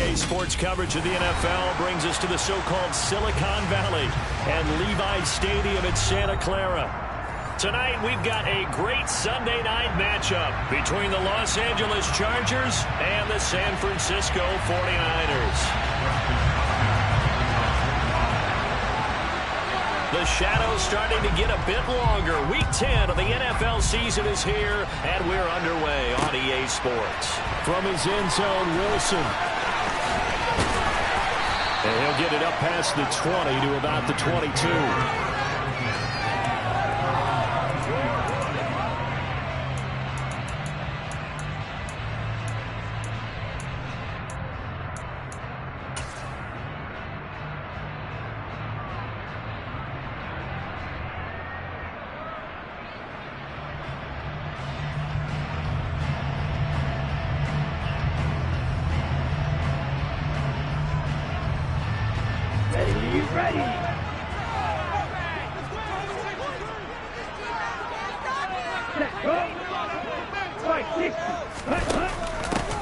EA Sports coverage of the NFL brings us to the so-called Silicon Valley and Levi Stadium in Santa Clara. Tonight, we've got a great Sunday night matchup between the Los Angeles Chargers and the San Francisco 49ers. The shadow's starting to get a bit longer. Week 10 of the NFL season is here, and we're underway on EA Sports. From his end zone, Wilson. And he'll get it up past the 20 to about the 22.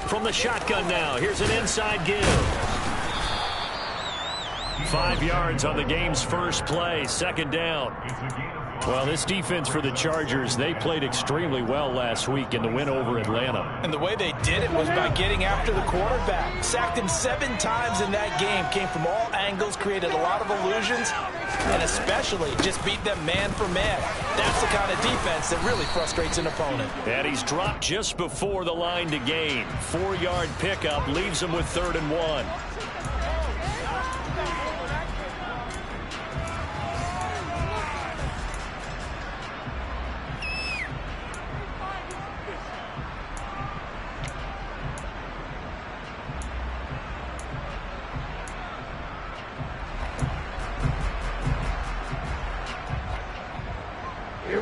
From the shotgun now, here's an inside give. 5 yards on the game's first play, second down. Well, this defense for the Chargers, they played extremely well last week in the win over Atlanta. And the way they did it was by getting after the quarterback. Sacked him 7 times in that game. Came from all angles, created a lot of illusions, and especially just beat them man for man. That's the kind of defense that really frustrates an opponent. And he's dropped just before the line to gain. 4-yard pickup leaves him with 3rd and 1.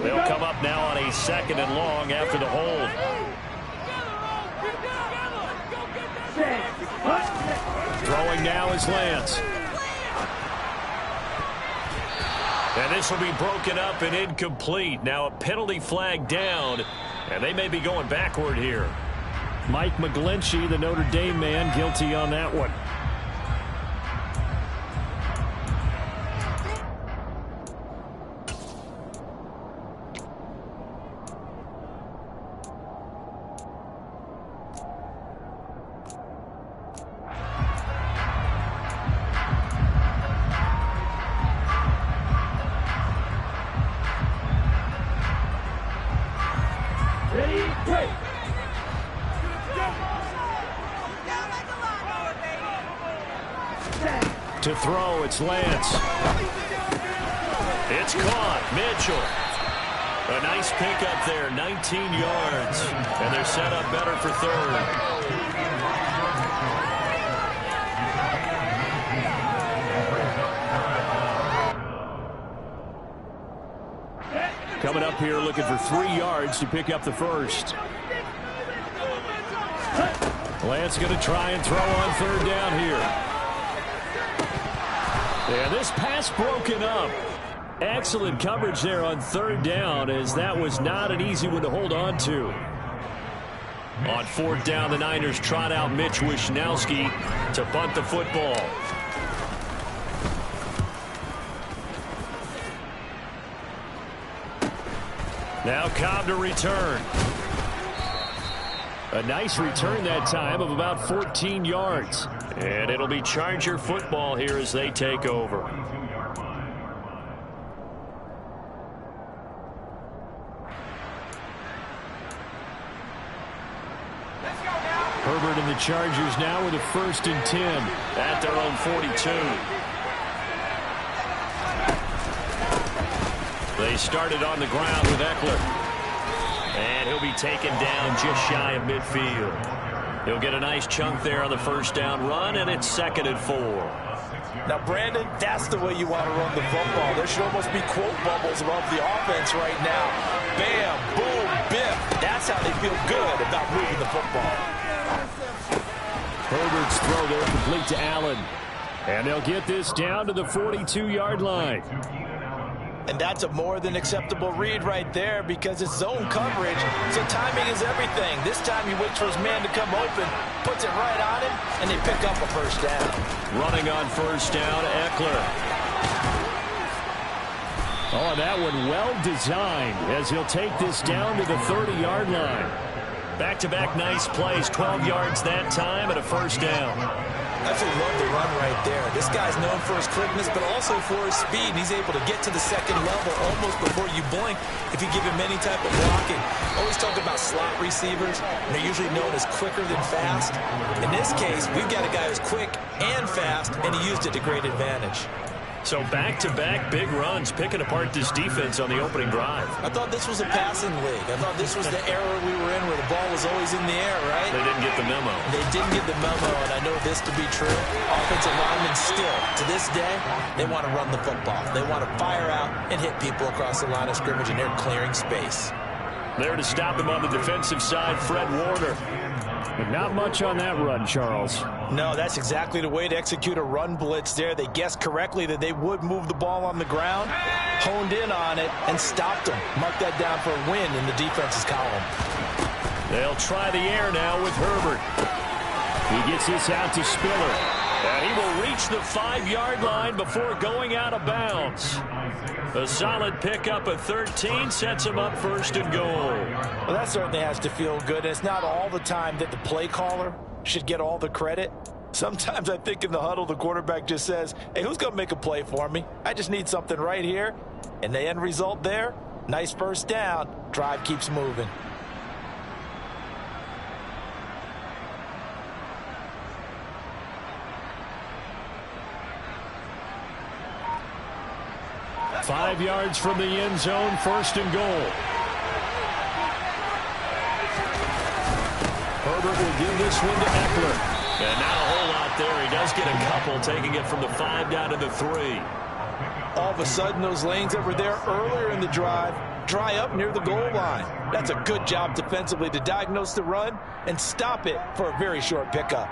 They'll come up now on a 2nd and long after the hold. Throwing now is Lance. And this will be broken up and incomplete. Now a penalty flag down, and they may be going backward here. Mike McGlinchey, the Notre Dame man, guilty on that one. To throw, it's Lance. It's caught. Mitchell. A nice pickup there, 19 yards. And they're set up better for 3rd. Coming up here looking for 3 yards to pick up the first. Lance going to try and throw on 3rd down here. Yeah, this pass broken up. Excellent coverage there on 3rd down, as that was not an easy one to hold on to. On 4th down, the Niners trot out Mitch Wishnowski to punt the football. Now Cobb to return. A nice return that time of about 14 yards. And it'll be Charger football here as they take over. Herbert and the Chargers now with a 1st and 10. At their own 42. They started on the ground with Eckler. And he'll be taken down just shy of midfield. He'll get a nice chunk there on the 1st down run, and it's 2nd and 4. Now, Brandon, that's the way you want to run the football. There should almost be quote bubbles above the offense right now. Bam, boom, biff. That's how they feel good about moving the football. Herbert's throw there complete to Allen. And they'll get this down to the 42-yard line. And that's a more than acceptable read right there because it's zone coverage, so timing is everything. This time he waits for his man to come open, puts it right on him, and they pick up a first down. Running on first down, Eckler. Oh, that one well designed as he'll take this down to the 30-yard line. Back-to-back nice plays, 12 yards that time and a first down. I absolutely love the run right there. This guy's known for his quickness, but also for his speed. And he's able to get to the second level almost before you blink if you give him any type of blocking. Always talk about slot receivers. And they're usually known as quicker than fast. In this case, we've got a guy who's quick and fast, and he used it to great advantage. So back-to-back big runs, picking apart this defense on the opening drive. I thought this was a passing league. I thought this was the era we were in where the ball was always in the air, right? They didn't get the memo. They didn't get the memo, and I know this to be true. Offensive linemen still, to this day, they want to run the football. They want to fire out and hit people across the line of scrimmage, and they're clearing space. There to stop him on the defensive side, Fred Warner. But not much on that run, Charles. No, that's exactly the way to execute a run blitz there. They guessed correctly that they would move the ball on the ground, honed in on it, and stopped them. Mark that down for a win in the defense's column. They'll try the air now with Herbert. He gets this out to Spiller. And he will reach the 5-yard line before going out of bounds. A solid pickup of 13 sets him up first and goal. Well, that certainly has to feel good. And it's not all the time that the play caller should get all the credit. Sometimes I think in the huddle, the quarterback just says, hey, who's going to make a play for me? I just need something right here. And the end result there, nice first down. Drive keeps moving. Five yards from the end zone, first and goal. Herbert will give this one to Eckler. And not a whole lot there. He does get a couple, taking it from the 5 down to the 3. All of a sudden, those lanes that were there earlier in the drive dry up near the goal line. That's a good job defensively to diagnose the run and stop it for a very short pickup.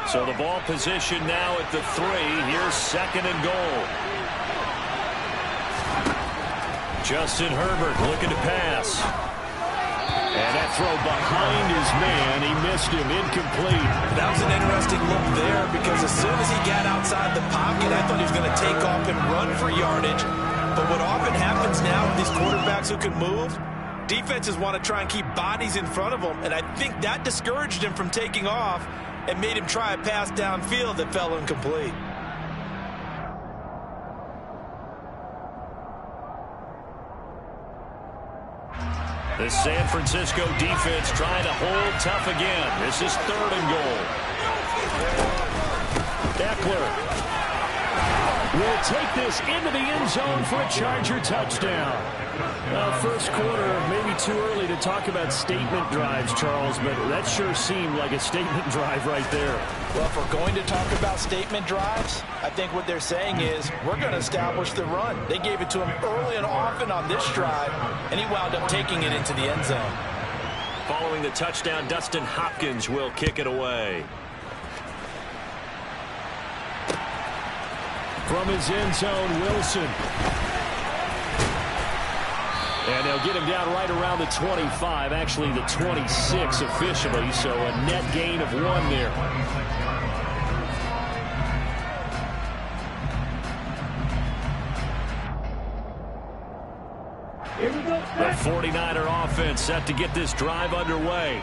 So the ball position now at the 3. Here's second and goal. Justin Herbert looking to pass. And that throw behind his man. He missed him. Incomplete. That was an interesting look there because as soon as he got outside the pocket, I thought he was going to take off and run for yardage. But what often happens now with these quarterbacks who can move, defenses want to try and keep bodies in front of them. And I think that discouraged him from taking off and made him try a pass downfield that fell incomplete. The San Francisco defense trying to hold tough again. This is third and goal. Eckler will take this into the end zone for a Charger touchdown. First quarter, maybe too early to talk about statement drives, Charles, but that sure seemed like a statement drive right there. Well, if we're going to talk about statement drives, I think what they're saying is we're going to establish the run. They gave it to him early and often on this drive, and he wound up taking it into the end zone. Following the touchdown, Dustin Hopkins will kick it away. From his end zone, Wilson. And they'll get him down right around the 25, actually the 26 officially, so a net gain of 1 there. The 49er offense set to get this drive underway.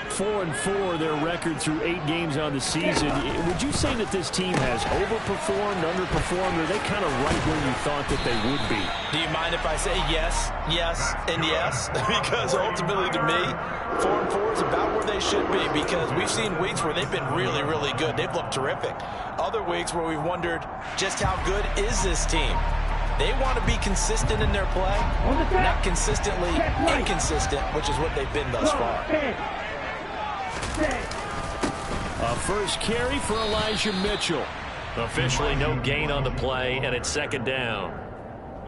4-4 their record through 8 games on the season. Would you say that this team has overperformed, underperformed, or are they kind of right where you thought that they would be? Do you mind if I say yes, yes, and yes? Because ultimately to me, 4-4 is about where they should be because we've seen weeks where they've been really, really good. They've looked terrific. Other weeks where we've wondered just how good is this team? They want to be consistent in their play, not consistently inconsistent, which is what they've been thus far. A first carry for Elijah Mitchell. Officially no gain on the play, and it's second down.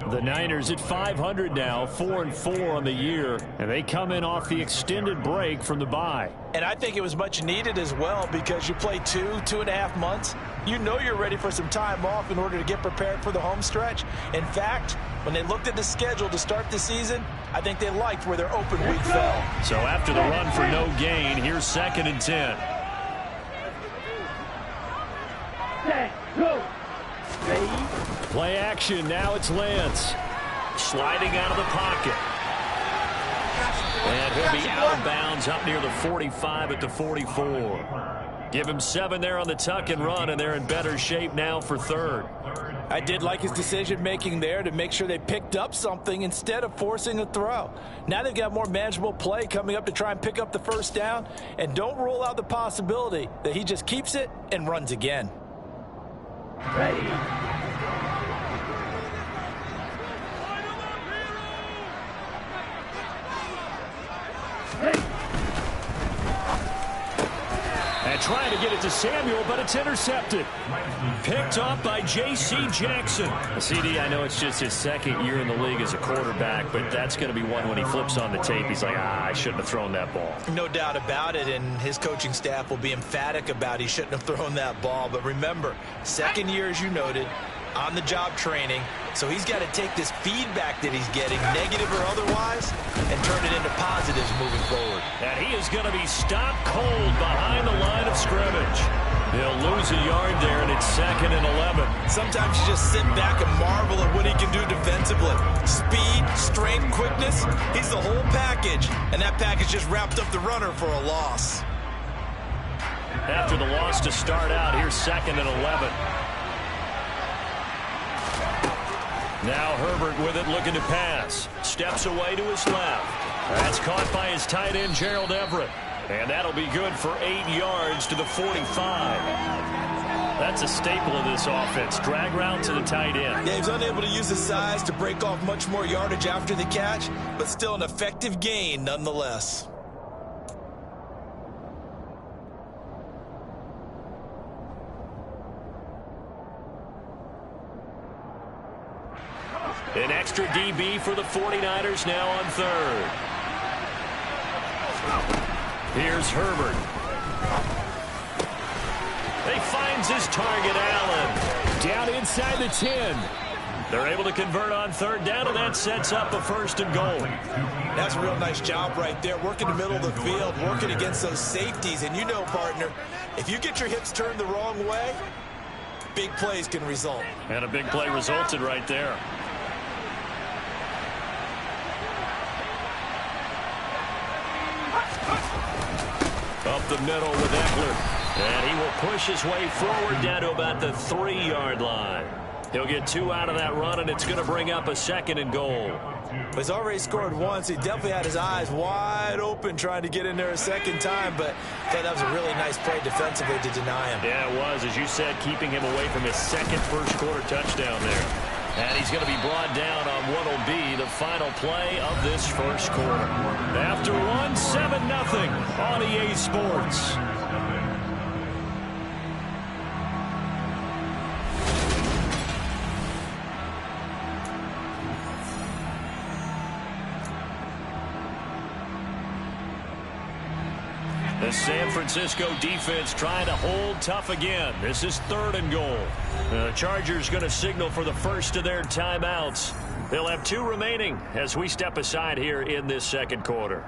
The Niners at 500 now, 4-4 on the year, and they come in off the extended break from the bye. And I think it was much needed as well because you play 2.5 months. You know you're ready for some time off in order to get prepared for the home stretch. In fact, when they looked at the schedule to start the season, I think they liked where their open week fell. So after the run for no gain, here's 2nd and 10. Play action. Now it's Lance. Sliding out of the pocket. And he'll be out of bounds up near the 45 at the 44. Give him 7 there on the tuck and run, and they're in better shape now for 3rd. I did like his decision-making there to make sure they picked up something instead of forcing a throw. Now they've got more manageable play coming up to try and pick up the 1st down, and don't rule out the possibility that he just keeps it and runs again. Ready. And trying to get it to Samuel, but it's intercepted. Picked up by J.C. Jackson. CD, I know it's just his 2nd year in the league as a quarterback, but that's going to be one when he flips on the tape. He's like, I shouldn't have thrown that ball. No doubt about it, and his coaching staff will be emphatic about he shouldn't have thrown that ball. But remember, 2nd year, as you noted, on-the-job training, so he's got to take this feedback that he's getting, negative or otherwise, and turn it into positives moving forward. And he is going to be stopped cold behind the line of scrimmage. He'll lose a yard there, and it's 2nd and 11. Sometimes you just sit back and marvel at what he can do defensively. Speed, strength, quickness, he's the whole package, and that package just wrapped up the runner for a loss. After the loss to start out, here's 2nd and 11. Now Herbert with it, looking to pass. Steps away to his left. That's caught by his tight end, Gerald Everett. And that'll be good for 8 yards to the 45. That's a staple of this offense. Drag route to the tight end. Yeah, he's unable to use his size to break off much more yardage after the catch, but still an effective gain nonetheless. An extra DB for the 49ers now on 3rd. Here's Herbert. He finds his target, Allen. Down inside the 10. They're able to convert on 3rd down, and that sets up a 1st and goal. That's a real nice job right there, working the middle of the field, working against those safeties. And you know, partner, if you get your hips turned the wrong way, big plays can result. And a big play resulted right there. Up the middle with Eckler. And he will push his way forward down to about the 3-yard line. He'll get 2 out of that run, and it's going to bring up a 2nd and goal. He's already scored once. He definitely had his eyes wide open trying to get in there a 2nd time, but I thought that was a really nice play defensively to deny him. Yeah, it was. As you said, keeping him away from his 2nd first-quarter touchdown there. And he's going to be brought down on what will be the final play of this first quarter. After one, 7-0 on EA Sports. The San Francisco defense trying to hold tough again. This is 3rd and goal. The Chargers going to signal for the first of their timeouts. They'll have 2 remaining as we step aside here in this 2nd quarter.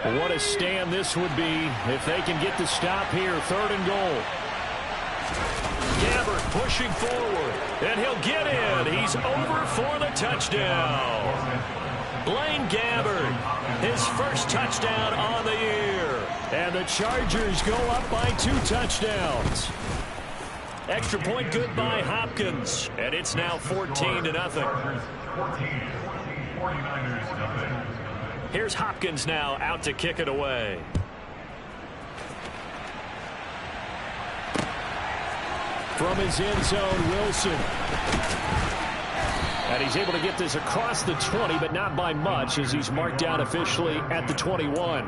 What a stand this would be if they can get the stop here. 3rd and goal. Gabbert pushing forward, and he'll get in. He's over for the touchdown. Blaine Gabbert, his first touchdown on the year. And the Chargers go up by 2 touchdowns. Extra point good by Hopkins, and it's now 14-0. Here's Hopkins now out to kick it away. From his end zone, Wilson. And he's able to get this across the 20, but not by much, as he's marked down officially at the 21.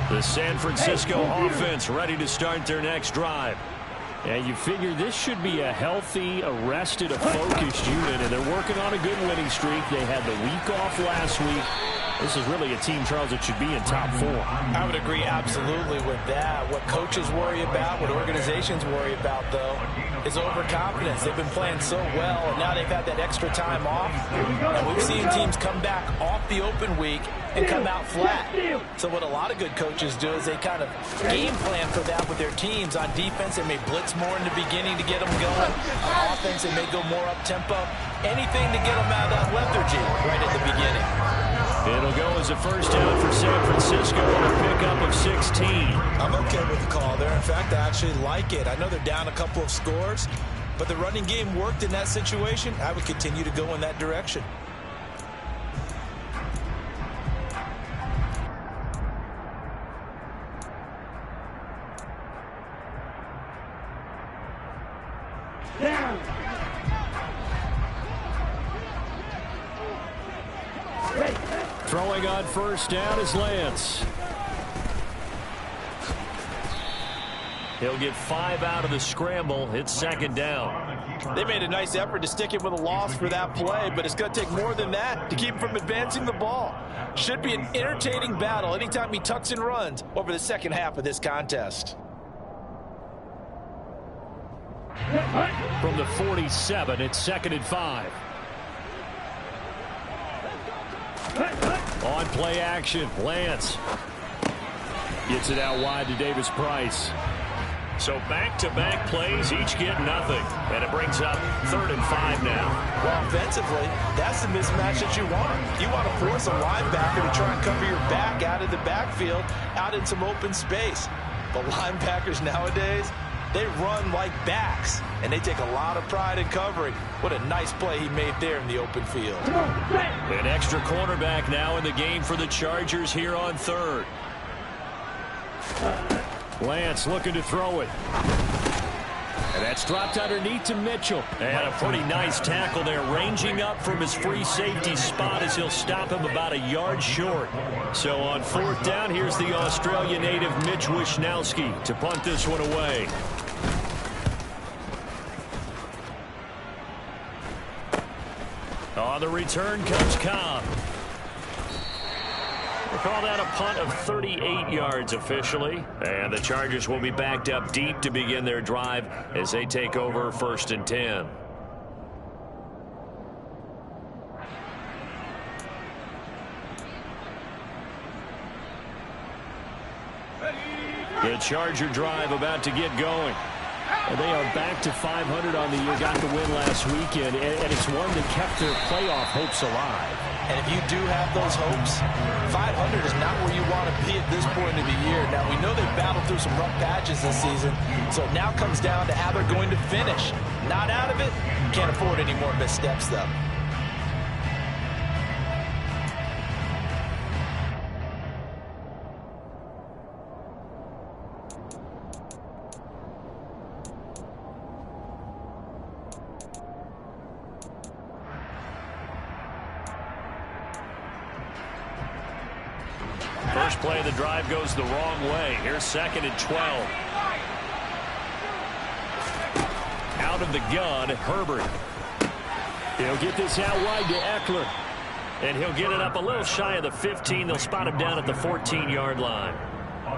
The San Francisco offense ready to start their next drive. And you figure this should be a healthy, arrested, a focused unit, and they're working on a good winning streak. They had the week off last week. This is really a team, Charles, that should be in top 4. I would agree absolutely with that. What coaches worry about, what organizations worry about, though, is overconfidence. They've been playing so well, and now they've had that extra time off. And we've seen teams come back off the open week and come out flat. So what a lot of good coaches do is they kind of game plan for that with their teams. On defense, they may blitz more in the beginning to get them going. On offense, they may go more up-tempo. Anything to get them out of that lethargy right at the beginning. It'll go as a first down for San Francisco on a pickup of 16. I'm okay with the call there. In fact, I actually like it. I know they're down a couple of scores, but the running game worked in that situation. I would continue to go in that direction. Down. Throwing on first down is Lance. He'll get 5 out of the scramble. It's second down. They made a nice effort to stick it with a loss for that play, but it's going to take more than that to keep him from advancing the ball. Should be an entertaining battle anytime he tucks and runs over the second half of this contest. From the 47, it's second and 5. On play action, Lance gets it out wide to Davis Price. So back-to-back plays, each get nothing. And it brings up third and 5 now. Well, offensively, that's the mismatch that you want. You want to force a linebacker to try and cover your back out of the backfield, out in some open space. The linebackers nowadays, they run like backs, and they take a lot of pride in covering. What a nice play he made there in the open field. An extra cornerback now in the game for the Chargers here on third. Lance looking to throw it. And that's dropped underneath to Mitchell. And a pretty nice tackle there, ranging up from his free safety spot as he'll stop him about a yard short. So on fourth down, here's the Australia native Mitch Wishnowski to punt this one away. On the return comes Cobb. We'll call that a punt of 38 yards officially. And the Chargers will be backed up deep to begin their drive as they take over first and 10. The Charger drive about to get going. And they are back to 500 on the year, got the win last weekend, and it's one that kept their playoff hopes alive. And if you do have those hopes, 500 is not where you want to be at this point of the year. Now, we know they've battled through some rough patches this season, so it now comes down to how they're going to finish. Not out of it, can't afford any more missteps, though. First play of the drive goes the wrong way. Here's second and 12. Out of the gun, Herbert. He'll get this out wide to Eckler. And he'll get it up a little shy of the 15. They'll spot him down at the 14-yard line.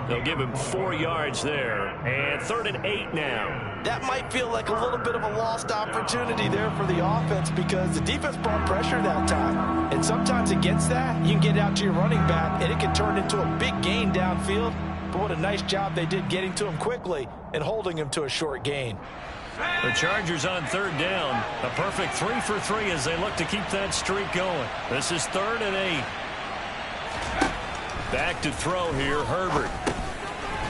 They'll give him 4 yards there. And third and 8 now. That might feel like a little bit of a lost opportunity there for the offense because the defense brought pressure that time. And sometimes against that, you can get out to your running back, and it can turn into a big gain downfield. But what a nice job they did getting to him quickly and holding him to a short gain. The Chargers on third down. A perfect 3 for 3 as they look to keep that streak going. This is third and 8. Back to throw here, Herbert.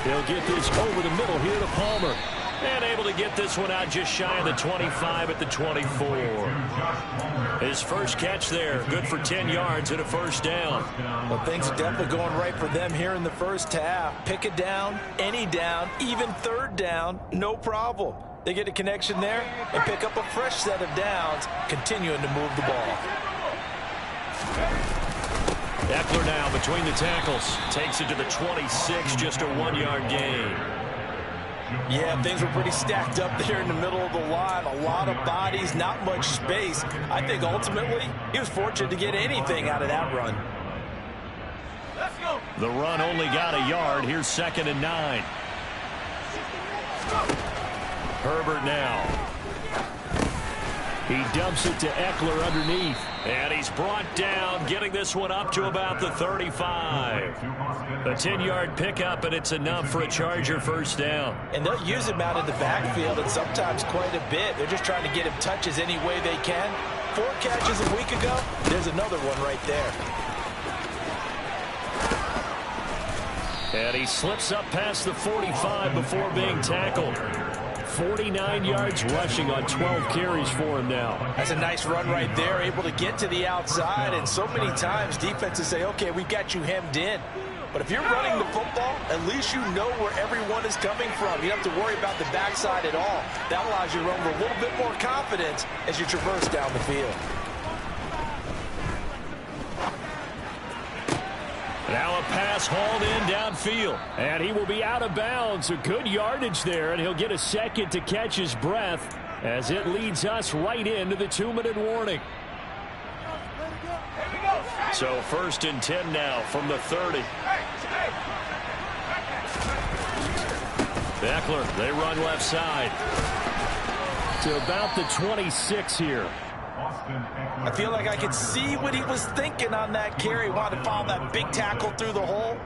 He'll get this over the middle here to Palmer. And able to get this one out just shy of the 25 at the 24. His first catch there, good for 10 yards and a first down. Well, things are definitely going right for them here in the first half. Pick it down, any down, even third down, no problem. They get a connection there and pick up a fresh set of downs, continuing to move the ball. Eckler now between the tackles. Takes it to the 26, just a 1-yard gain. Yeah, things were pretty stacked up there in the middle of the line. A lot of bodies, not much space. I think ultimately he was fortunate to get anything out of that run. The run only got a yard. Here's 2nd and 9. Herbert now. He dumps it to Eckler underneath. And he's brought down, getting this one up to about the 35. A 10-yard pickup, and it's enough for a Charger first down. And they'll use him out in the backfield, and sometimes quite a bit. They're just trying to get him touches any way they can. 4 catches a week ago. There's another one right there. And he slips up past the 45 before being tackled. 49 yards rushing on 12 carries for him now. That's a nice run right there, able to get to the outside. And so many times defenses say, okay, we got you hemmed in. But if you're running the football, at least you know where everyone is coming from. You don't have to worry about the backside at all. That allows you to run with a little bit more confidence as you traverse down the field. Now a pass hauled in downfield. And he will be out of bounds. A good yardage there, and he'll get a second to catch his breath as it leads us right into the 2-minute warning. So 1st and 10 now from the 30. Eckler, they run left side to about the 26 here. I feel like I could see what he was thinking on that carry. Wanted to follow that big tackle through the hole.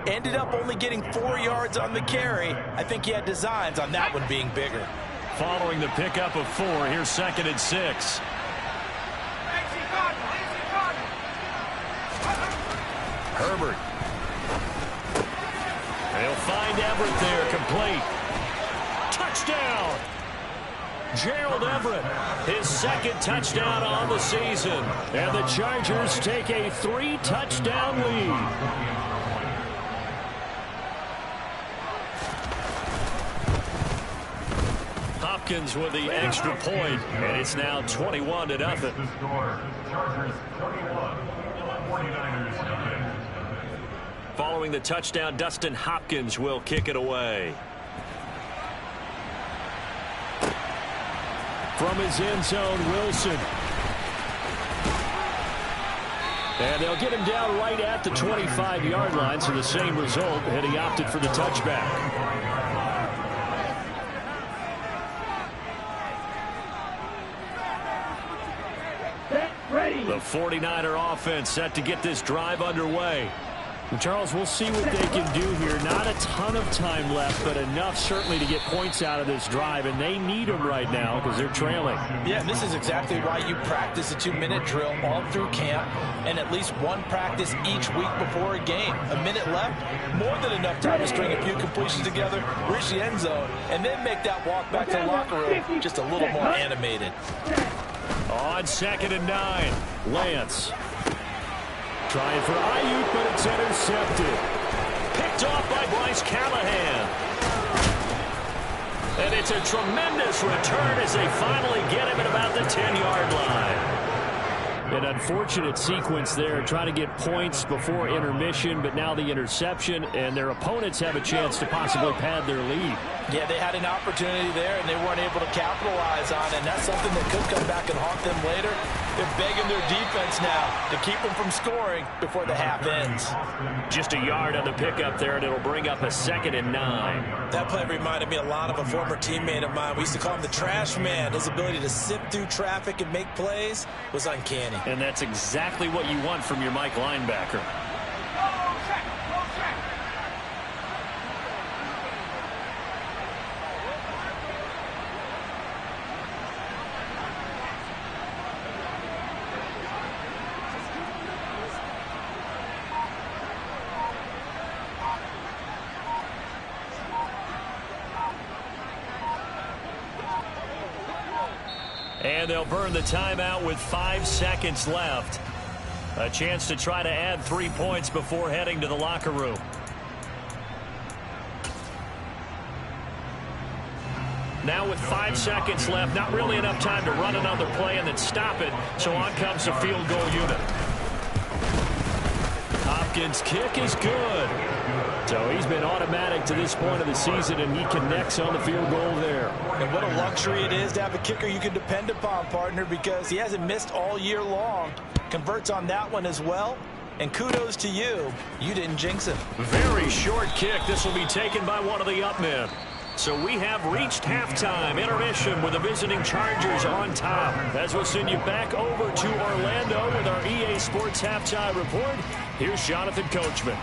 Ended up only getting 4 yards on the carry. I think he had designs on that one being bigger. Following the pickup of 4, here's 2nd and 6. Herbert. They'll find Everett there, complete. Touchdown! Gerald Everett, his 2nd touchdown on the season. And the Chargers take a 3-touchdown lead. Hopkins with the extra point, and it's now 21-0. Following the touchdown, Dustin Hopkins will kick it away. From his end zone, Wilson. And they'll get him down right at the 25-yard line, so the same result, and he opted for the touchback. The 49er offense set to get this drive underway. Charles, we'll see what they can do here. Not a ton of time left, but enough certainly to get points out of this drive, and they need them right now because they're trailing. Yeah, this is exactly why you practice a 2-minute drill all through camp and at least one practice each week before a game. A minute left, more than enough time to string a few completions together, reach the end zone, and then make that walk back to the locker room just a little more animated. On 2nd and 9, Lance. Trying for Ayuk, but it's intercepted. Picked off by Bryce Callahan. And it's a tremendous return as they finally get him at about the 10-yard line. An unfortunate sequence there, trying to get points before intermission, but now the interception, and their opponents have a chance to possibly pad their lead. Yeah, they had an opportunity there, and they weren't able to capitalize on it, and that's something that could come back and haunt them later. They're begging their defense now to keep them from scoring before the half ends. Just a yard on the pickup there, and it'll bring up a 2nd and 9. That play reminded me a lot of a former teammate of mine. We used to call him the trash man. His ability to sift through traffic and make plays was uncanny. And that's exactly what you want from your Mike linebacker. And they'll burn the timeout with 5 seconds left. A chance to try to add 3 points before heading to the locker room. Now with 5 seconds left, not really enough time to run another play and then stop it. So on comes the field goal unit. Hopkins' kick is good. So he's been automatic to this point of the season, and he connects on the field goal there. And what a luxury it is to have a kicker you can depend upon, partner, because he hasn't missed all year long. Converts on that one as well. And kudos to you. You didn't jinx him. Very short kick. This will be taken by one of the up men. So we have reached halftime intermission with the visiting Chargers on top. As we'll send you back over to Orlando with our EA Sports Halftime Report, here's Jonathan Coachman.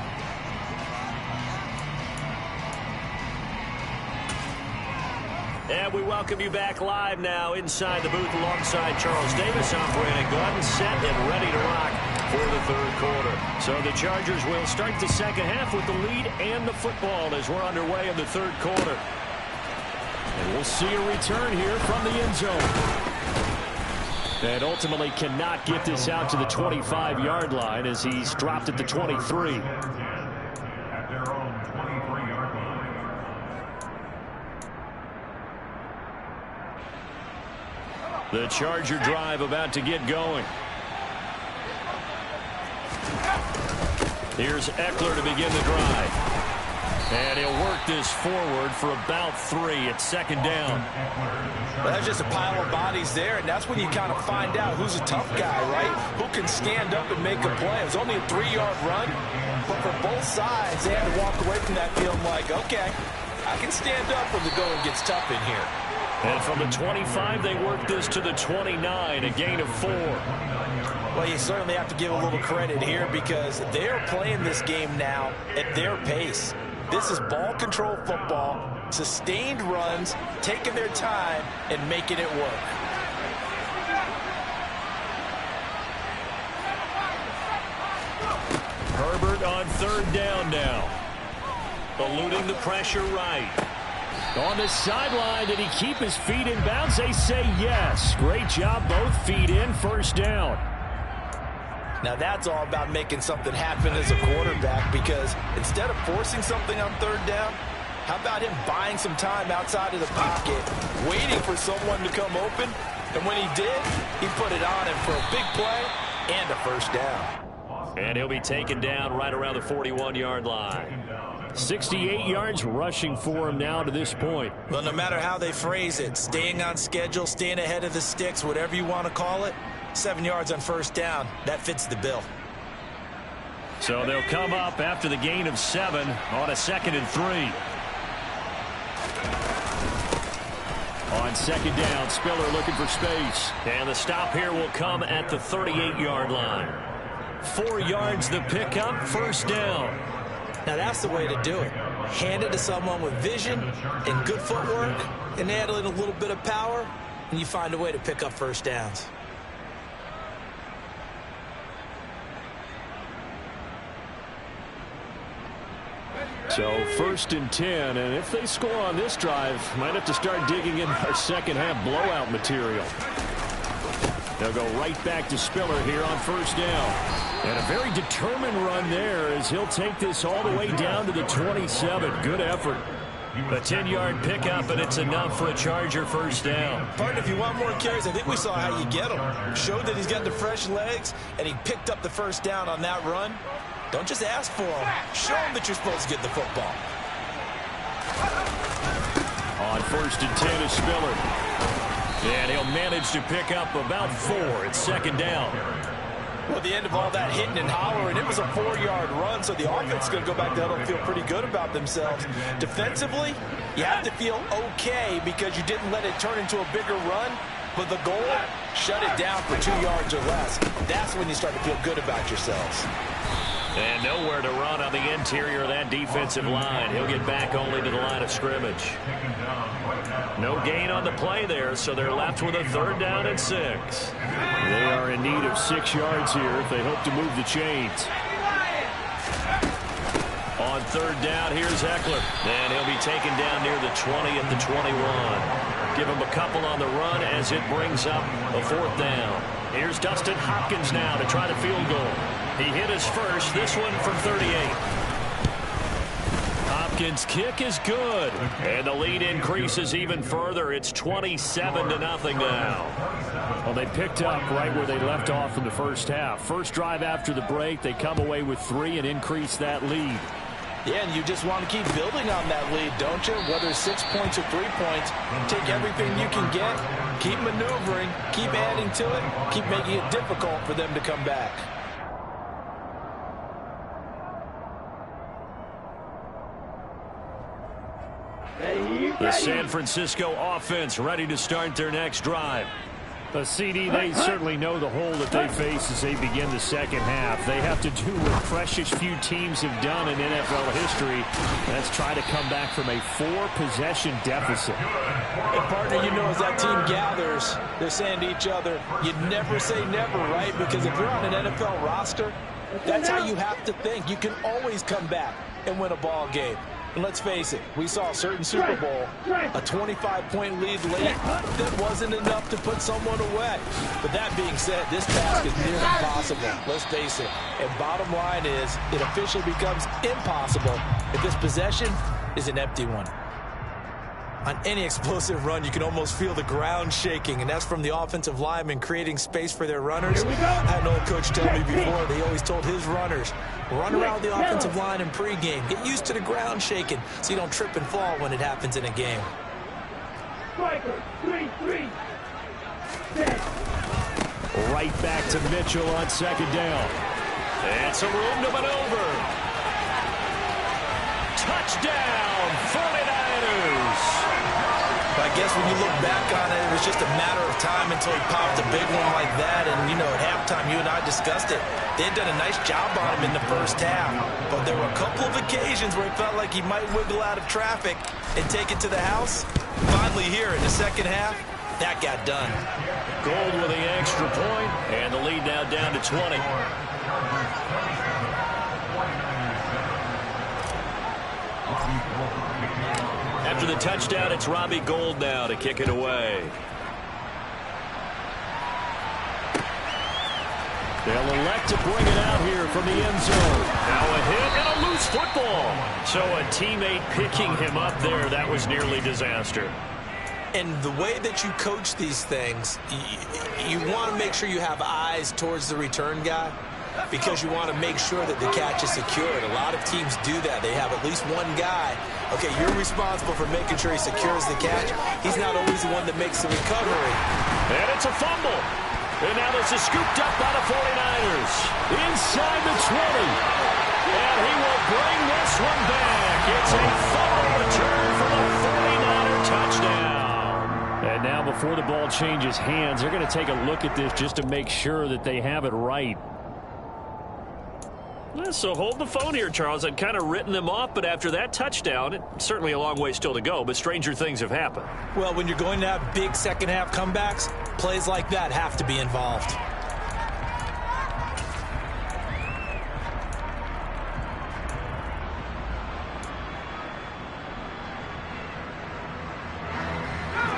And we welcome you back live now inside the booth alongside Charles Davis. I'm Brandon Gordon, set and ready to rock for the third quarter. So the Chargers will start the second half with the lead and the football as we're underway in the third quarter. And we'll see a return here from the end zone. And ultimately cannot get this out to the 25-yard line as he's dropped at the 23. The Charger drive about to get going. Here's Eckler to begin the drive. And he'll work this forward for about 3 at second down. Well, that's just a pile of bodies there, and that's when you kind of find out who's a tough guy, right? Who can stand up and make a play. It was only a 3-yard run, but for both sides, they had to walk away from that feeling like, okay, I can stand up when the going gets tough in here. And from the 25, they work this to the 29, a gain of 4. Well, you certainly have to give a little credit here because they're playing this game now at their pace. This is ball control football, sustained runs, taking their time, and making it work. Herbert on third down now. Eluding the pressure right. On the sideline, did he keep his feet in bounds? They say yes. Great job, both feet in, first down. Now that's all about making something happen as a quarterback because instead of forcing something on third down, how about him buying some time outside of the pocket, waiting for someone to come open, and when he did, he put it on him for a big play and a first down. And he'll be taken down right around the 41-yard line. 68 yards rushing for him now to this point. Well, no matter how they phrase it, staying on schedule, staying ahead of the sticks, whatever you want to call it, 7 yards on first down, that fits the bill. So they'll come up after the gain of 7 on a 2nd and 3. On second down, Spiller looking for space. And the stop here will come at the 38-yard line. 4 yards the pickup, first down. Now that's the way to do it. Hand it to someone with vision and good footwork, and add in a little bit of power, and you find a way to pick up first downs. So 1st and 10, and if they score on this drive, might have to start digging in our second half blowout material. They'll go right back to Spiller here on first down. And a very determined run there as he'll take this all the way down to the 27. Good effort. A 10-yard pickup, and it's enough for a Charger first down. Partner, if you want more carries, I think we saw how you get him. Showed that he's got the fresh legs, and he picked up the first down on that run. Don't just ask for him. Show him that you're supposed to get the football. On 1st and 10 is Spiller. And he'll manage to pick up about 4 at second down. Well, at the end of all that hitting and hollering, it was a 4-yard run, so the offense is going to go back there and feel pretty good about themselves. Defensively, you have to feel okay because you didn't let it turn into a bigger run, but the goal, shut it down for 2 yards or less. That's when you start to feel good about yourselves. And nowhere to run on the interior of that defensive line. He'll get back only to the line of scrimmage. No gain on the play there, so they're left with a 3rd down and 6. They are in need of 6 yards here if they hope to move the chains. On third down, here's Eckler. And he'll be taken down near the 20 at the 21. Give him a couple on the run as it brings up a fourth down. Here's Dustin Hopkins now to try the field goal. He hit his first, this one from 38. Hopkins' kick is good. And the lead increases even further. It's 27-0 now. Well, they picked up right where they left off in the first half. First drive after the break, they come away with 3 and increase that lead. Yeah, and you just want to keep building on that lead, don't you? Whether 6 points or 3 points, take everything you can get, keep maneuvering, keep adding to it, keep making it difficult for them to come back. The San Francisco offense ready to start their next drive. The CD, they certainly know the hole that they face as they begin the second half. They have to do what precious few teams have done in NFL history. That's try to come back from a 4-possession deficit. And partner, you know, as that team gathers, they're saying to each other, you never say never, right? Because if you're on an NFL roster, that's how you have to think. You can always come back and win a ball game. And let's face it, we saw a certain Super Bowl, a 25-point lead late, that wasn't enough to put someone away. But that being said, this task is near impossible. Let's face it. And bottom line is, it officially becomes impossible if this possession is an empty one. On any explosive run, you can almost feel the ground shaking, and that's from the offensive linemen creating space for their runners. I had an old coach tell me before, they always told his runners, run around the offensive line in pregame. Get used to the ground shaking so you don't trip and fall when it happens in a game. Right back to Mitchell on second down. And some room to maneuver. Touchdown, 49ers. I guess when you look back on it, it was just a matter of time until he popped a big one like that. And, you know, at halftime, you and I discussed it. They had done a nice job on him in the first half. But there were a couple of occasions where it felt like he might wiggle out of traffic and take it to the house. Finally here in the second half, that got done. Gold with the extra point, and the lead now down to 20. After the touchdown, it's Robbie Gould now to kick it away. They'll elect to bring it out here from the end zone. Now a hit and a loose football. So a teammate picking him up there, that was nearly disaster. And the way that you coach these things, you want to make sure you have eyes towards the return guy, because you want to make sure that the catch is secured. A lot of teams do that. They have at least one guy. Okay, you're responsible for making sure he secures the catch. He's not always the one that makes the recovery. And it's a fumble. And now this is scooped up by the 49ers. Inside the 20. And he will bring this one back. It's a fumble return for the 49er touchdown. And now before the ball changes hands, they're going to take a look at this just to make sure that they have it right. So hold the phone here, Charles. I'd kind of written them off, but after that touchdown, it's certainly a long way still to go, but stranger things have happened. Well, when you're going to have big second-half comebacks, plays like that have to be involved.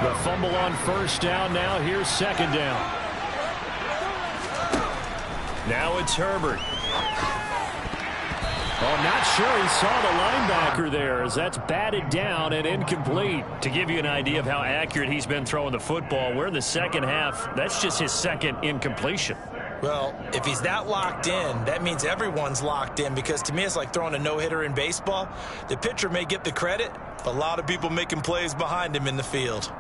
The fumble on first down. Now here's second down. Now it's Herbert. Oh, not sure he saw the linebacker there, as that's batted down and incomplete. To give you an idea of how accurate he's been throwing the football, we're in the second half. That's just his second incompletion. Well, if he's that locked in, that means everyone's locked in, because to me it's like throwing a no-hitter in baseball. The pitcher may get the credit, but a lot of people making plays behind him in the field.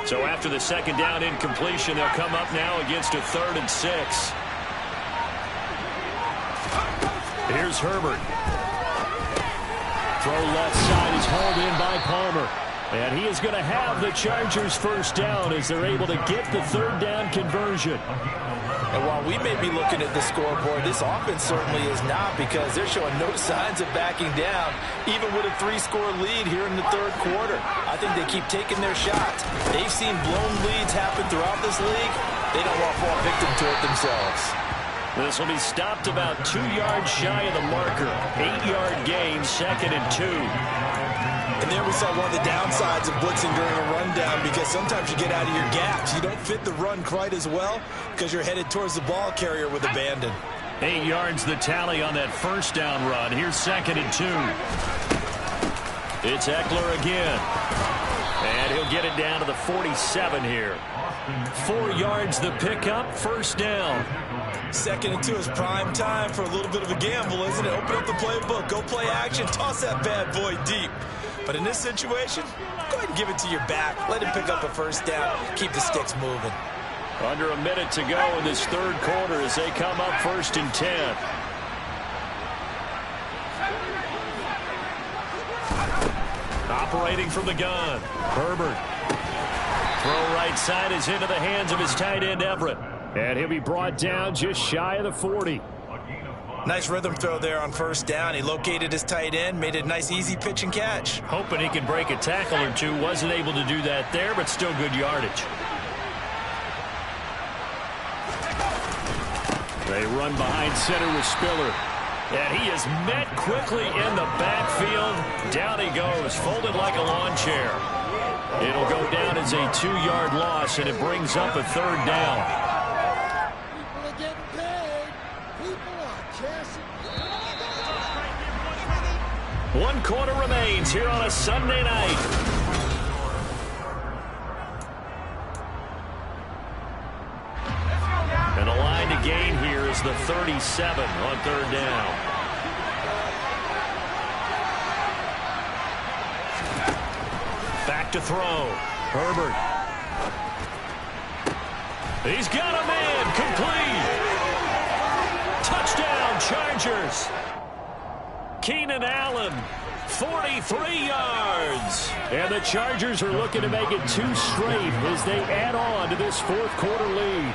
So after the second down incompletion, they'll come up now against a 3rd and 6. Here's Herbert. Throw left side is hauled in by Palmer. And he is going to have the Chargers first down as they're able to get the third down conversion. And while we may be looking at the scoreboard, this offense certainly is not, because they're showing no signs of backing down, even with a 3-score lead here in the third quarter. I think they keep taking their shots. They've seen blown leads happen throughout this league. They don't want to fall victim to it themselves. This will be stopped about 2 yards shy of the marker. 8-yard gain, 2nd and 2. And there we saw one of the downsides of blitzing during a rundown, because sometimes you get out of your gaps. You don't fit the run quite as well because you're headed towards the ball carrier with abandon. 8 yards the tally on that first down run. Here's 2nd and 2. It's Eckler again. And he'll get it down to the 47 here. 4 yards the pickup, first down. 2nd and 2 is prime time for a little bit of a gamble, isn't it? Open up the playbook, go play action, toss that bad boy deep. But in this situation, go ahead and give it to your back. Let him pick up a first down. Keep the sticks moving. Under a minute to go in this third quarter as they come up 1st and 10. Operating from the gun, Herbert. Throw right side is into the hands of his tight end, Everett. And he'll be brought down just shy of the 40. Nice rhythm throw there on first down. He located his tight end, made a nice easy pitch and catch. Hoping he can break a tackle or two. Wasn't able to do that there, but still good yardage. They run behind center with Spiller. And he is met quickly in the backfield. Down he goes, folded like a lawn chair. It'll go down as a 2-yard loss, and it brings up a third down. 1 quarter remains here on a Sunday night. And a line to gain here is the 37 on third down. Back to throw. Herbert. He's got a man. Complete. Touchdown, Chargers. Keenan Allen, 43 yards. And the Chargers are looking to make it 2 straight as they add on to this fourth quarter lead.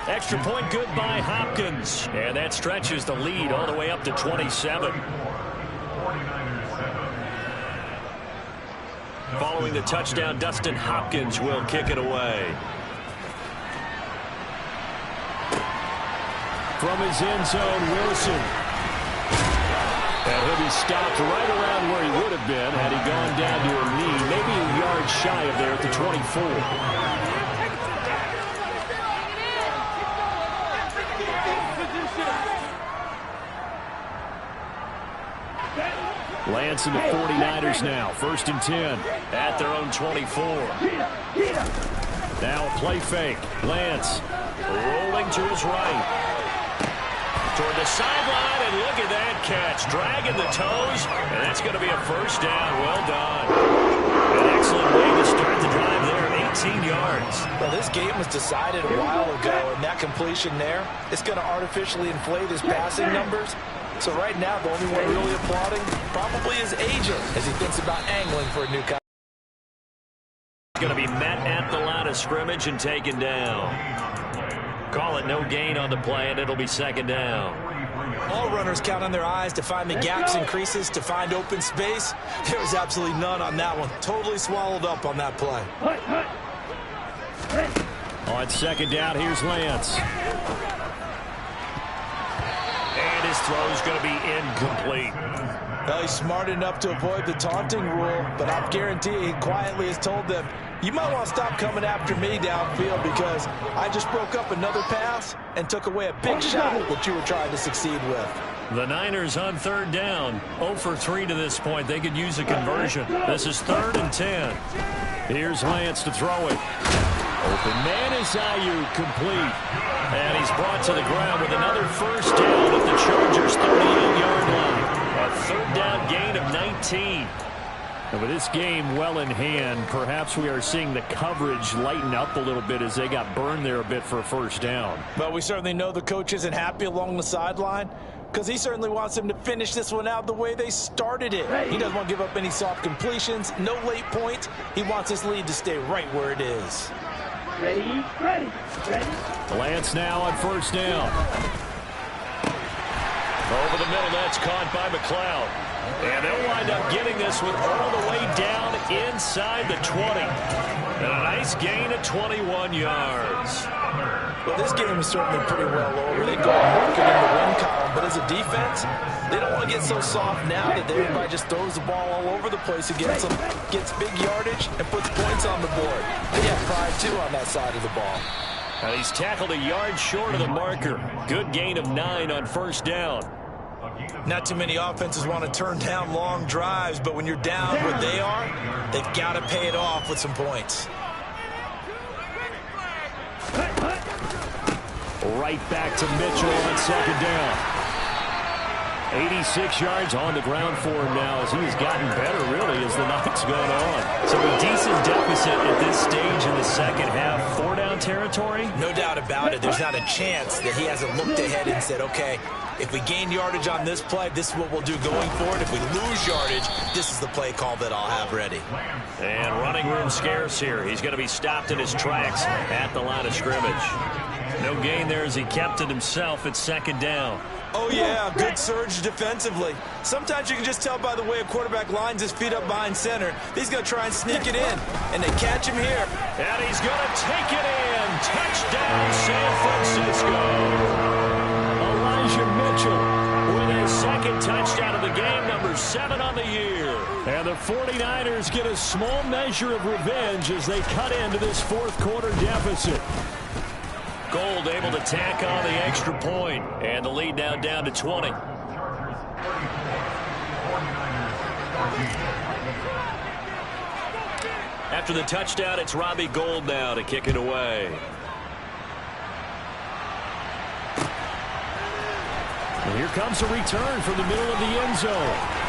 Extra point good by Hopkins. And that stretches the lead all the way up to 27. Following the touchdown, Dustin Hopkins will kick it away. From his end zone, Wilson. And he'll be stopped right around where he would have been had he gone down to a knee, maybe a yard shy of there at the 24. Lance and the 49ers now. 1st and 10 at their own 24. Now a play fake. Lance rolling to his right. Toward the sideline, and look at that catch. Dragging the toes, and that's going to be a first down. Well done. An excellent way to start the drive there. 18 yards. Well, this game was decided a while ago, and that completion there, it's going to artificially inflate his passing numbers. So right now, the only one really applauding probably is AJ as he thinks about angling for a new contract. Going to be met at the line of scrimmage and taken down. Call it no gain on the play, and it'll be 2nd down. All runners count on their eyes to find the gaps and creases, to find open space. There was absolutely none on that one. Totally swallowed up on that play. On 2nd down, here's Lance. And his throw's going to be incomplete. Well, he's smart enough to avoid the taunting rule, but I'm guaranteeing he quietly has told them, you might want to stop coming after me downfield because I just broke up another pass and took away a big shot that you were trying to succeed with. The Niners on 3rd down. 0 for 3 to this point. They could use a conversion. This is 3rd and 10. Here's Lance to throw it. Open man is Ayuk, complete. And he's brought to the ground with another first down at the Chargers' 38-yard line. A 3rd down gain of 19. And with this game well in hand, perhaps we are seeing the coverage lighten up a little bit as they got burned there a bit for a first down. But we certainly know the coach isn't happy along the sideline. because he certainly wants them to finish this one out the way they started it. He doesn't want to give up any soft completions, no late points. He wants his lead to stay right where it is. Ready. Lance now on first down. Over the middle, that's caught by McLeod. And they'll wind up getting this one all the way down inside the 20. And a nice gain of 21 yards. Well, this game is certainly pretty well over. They go mark it in the win column, but as a defense, they don't want to get so soft now that everybody just throws the ball all over the place against them, gets big yardage, and puts points on the board. They have pride, too, on that side of the ball. And he's tackled a yard short of the marker. Good gain of 9 on first down. Not too many offenses want to turn down long drives, but when you're down what they are, they've got to pay it off with some points. Right back to Mitchell on second down. 86 yards on the ground for him now as he's gotten better, really, as the night's gone on. So a decent deficit at this stage in the second half. 4-down territory? No doubt about it. There's not a chance that he hasn't looked ahead and said, okay, if we gain yardage on this play, this is what we'll do going forward. If we lose yardage, this is the play call that I'll have ready. And running room scarce here. He's going to be stopped in his tracks at the line of scrimmage. No gain there as he kept it himself at second down. Oh, yeah, good surge defensively. Sometimes you can just tell by the way a quarterback lines his feet up behind center. He's going to try and sneak it in, and they catch him here. And he's going to take it in. Touchdown, San Francisco. Elijah Mitchell with his second touchdown of the game, number 7 on the year. And the 49ers get a small measure of revenge as they cut into this fourth quarter deficit. Gold able to tack on the extra point, and the lead now down to 20. After the touchdown, it's Robbie Gould now to kick it away. And here comes a return from the middle of the end zone.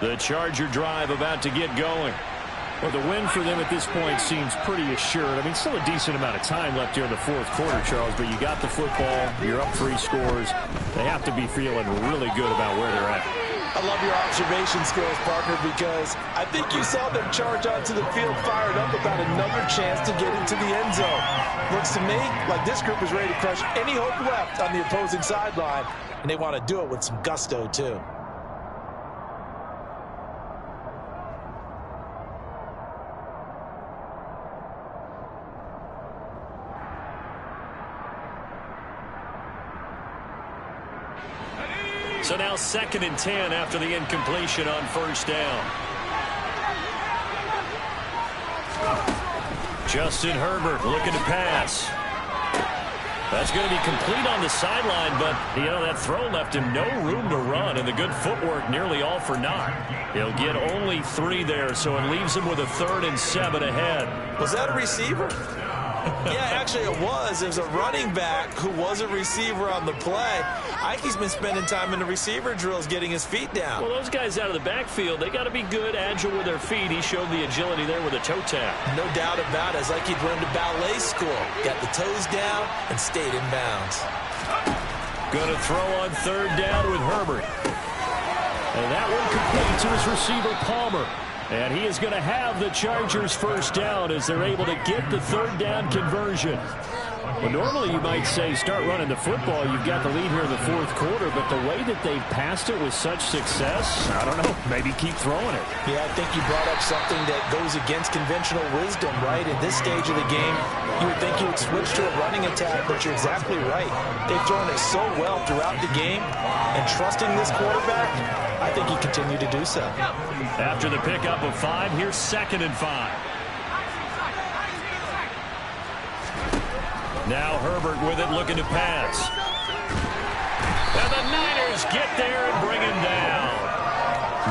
The Charger drive about to get going. Well, the win for them at this point seems pretty assured. I mean, still a decent amount of time left here in the fourth quarter, Charles, but you got the football, you're up 3 scores. They have to be feeling really good about where they're at. I love your observation skills, partner, because I think you saw them charge onto the field fired up about another chance to get into the end zone. Looks to me like this group is ready to crush any hope left on the opposing sideline, and they want to do it with some gusto, too. So now 2nd and 10 after the incompletion on first down. Justin Herbert looking to pass. That's going to be complete on the sideline, but, you know, that throw left him no room to run, and the good footwork nearly all for naught. He'll get only 3 there, so it leaves him with a 3rd and 7 ahead. Was that a receiver? Yeah, actually it was. There's a running back who was a receiver on the play. I think he's been spending time in the receiver drills getting his feet down. Well, those guys out of the backfield, they got to be good, agile with their feet. He showed the agility there with a toe tap. No doubt about it. It's like he'd run to ballet school. Got the toes down and stayed in bounds. Going to throw on 3rd down with Herbert. And that one complete to his receiver, Palmer. And he is going to have the Chargers first down as they're able to get the 3rd down conversion. Well, normally you might say start running the football. You've got the lead here in the fourth quarter, but the way that they've passed it with such success, I don't know, maybe keep throwing it. Yeah, I think you brought up something that goes against conventional wisdom, right? At this stage of the game, you would think you would switch to a running attack, but you're exactly right. They've thrown it so well throughout the game, and trusting this quarterback, I think he continued to do so. After the pickup of 5, here's 2nd and 5. Now Herbert with it, looking to pass. And the Niners get there and bring him down.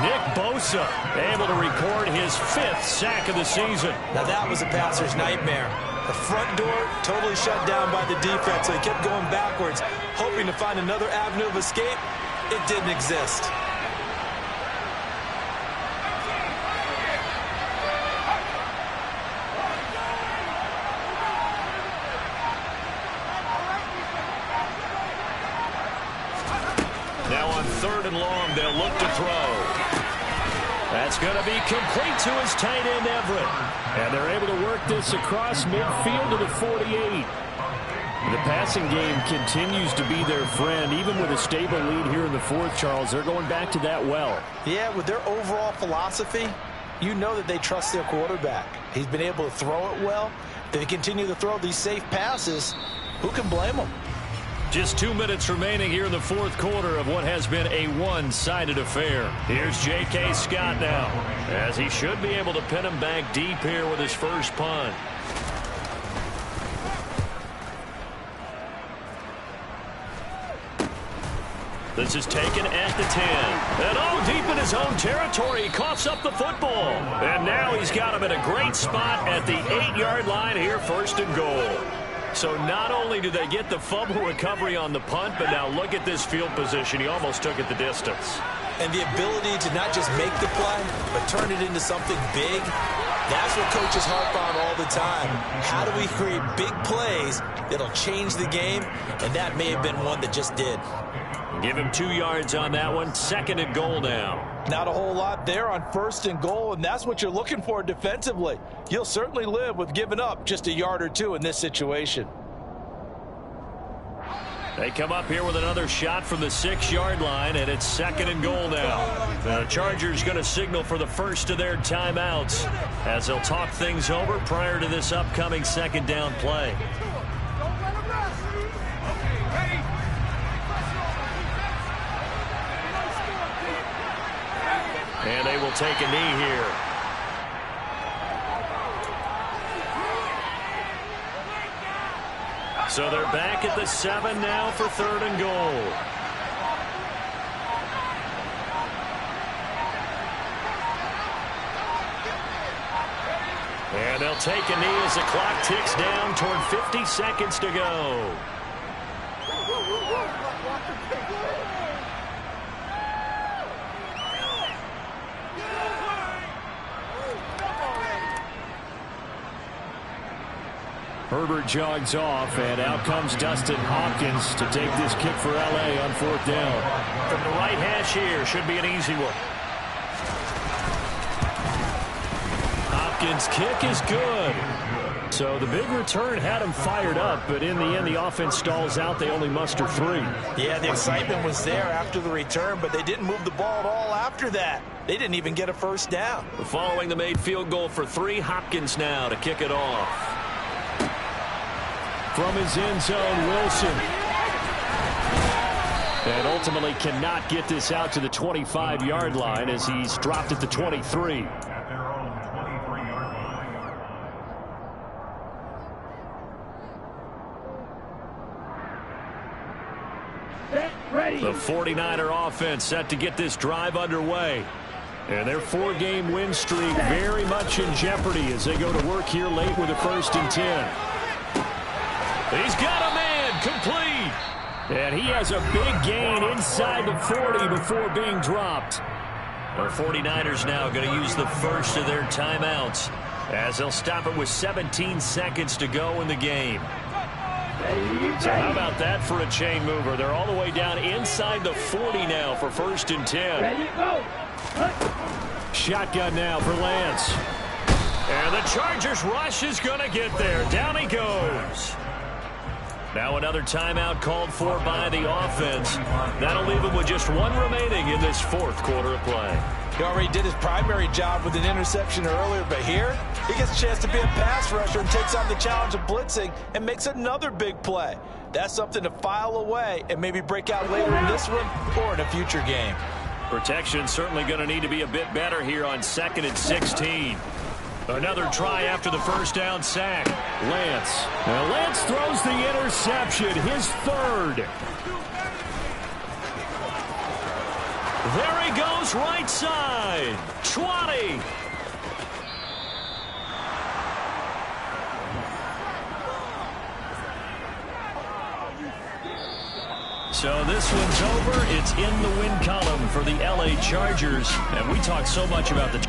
Nick Bosa able to record his 5th sack of the season. Now that was a passer's nightmare. The front door totally shut down by the defense, so he kept going backwards, hoping to find another avenue of escape. It didn't exist. 3rd and long. They'll look to throw. That's going to be complete to his tight end, Everett. And they're able to work this across midfield to the 48. The passing game continues to be their friend. Even with a stable lead here in the 4th, Charles, they're going back to that well. Yeah, with their overall philosophy, you know that they trust their quarterback. He's been able to throw it well. They continue to throw these safe passes. Who can blame them? Just 2 minutes remaining here in the 4th quarter of what has been a one-sided affair. Here's J.K. Scott now, as he should be able to pin him back deep here with his first punt. This is taken at the 10. And oh, deep in his own territory, he coughs up the football. And now he's got him in a great spot at the 8-yard line here, 1st and goal. So not only do they get the fumble recovery on the punt, but now look at this field position. He almost took it the distance. And the ability to not just make the play, but turn it into something big, that's what coaches harp on all the time. How do we create big plays that'll change the game? And that may have been one that just did. Give him 2 yards on that one. 2nd and goal now. Not a whole lot there on 1st and goal, and that's what you're looking for defensively. You'll certainly live with giving up just a yard or 2 in this situation. They come up here with another shot from the 6-yard line, and it's 2nd and goal now. The Chargers going to signal for the first of their timeouts as they'll talk things over prior to this upcoming 2nd down play. And they will take a knee here. So they're back at the 7 now for 3rd and goal. And they'll take a knee as the clock ticks down toward 50 seconds to go. Herbert jogs off, and out comes Dustin Hopkins to take this kick for L.A. on 4th down. From the right hash here, should be an easy one. Hopkins' kick is good. So the big return had him fired up, but in the end, the offense stalls out. They only muster 3. Yeah, the excitement was there after the return, but they didn't move the ball at all after that. They didn't even get a 1st down. Following the made field goal for 3, Hopkins now to kick it off. From his end zone, Wilson. And ultimately cannot get this out to the 25-yard line as he's dropped at the 23. The 49er offense set to get this drive underway. And their 4-game win streak very much in jeopardy as they go to work here late with a 1st and 10. He's got a man complete. And he has a big gain inside the 40 before being dropped. The 49ers now going to use the first of their timeouts as they'll stop it with 17 seconds to go in the game. So how about that for a chain mover? They're all the way down inside the 40 now for 1st and 10. Shotgun now for Lance. And the Chargers rush is going to get there. Down he goes. Now another timeout called for by the offense. That'll leave him with just 1 remaining in this 4th quarter of play. He already did his primary job with an interception earlier, but here he gets a chance to be a pass rusher and takes on the challenge of blitzing and makes another big play. That's something to file away and maybe break out later in this one or in a future game. Protection certainly going to need to be a bit better here on 2nd and 16. Another try after the 1st down sack. Lance. Now Lance throws the interception, his 3rd. There he goes, right side. 20. So this one's over. It's in the win column for the LA Chargers. And we talk so much about the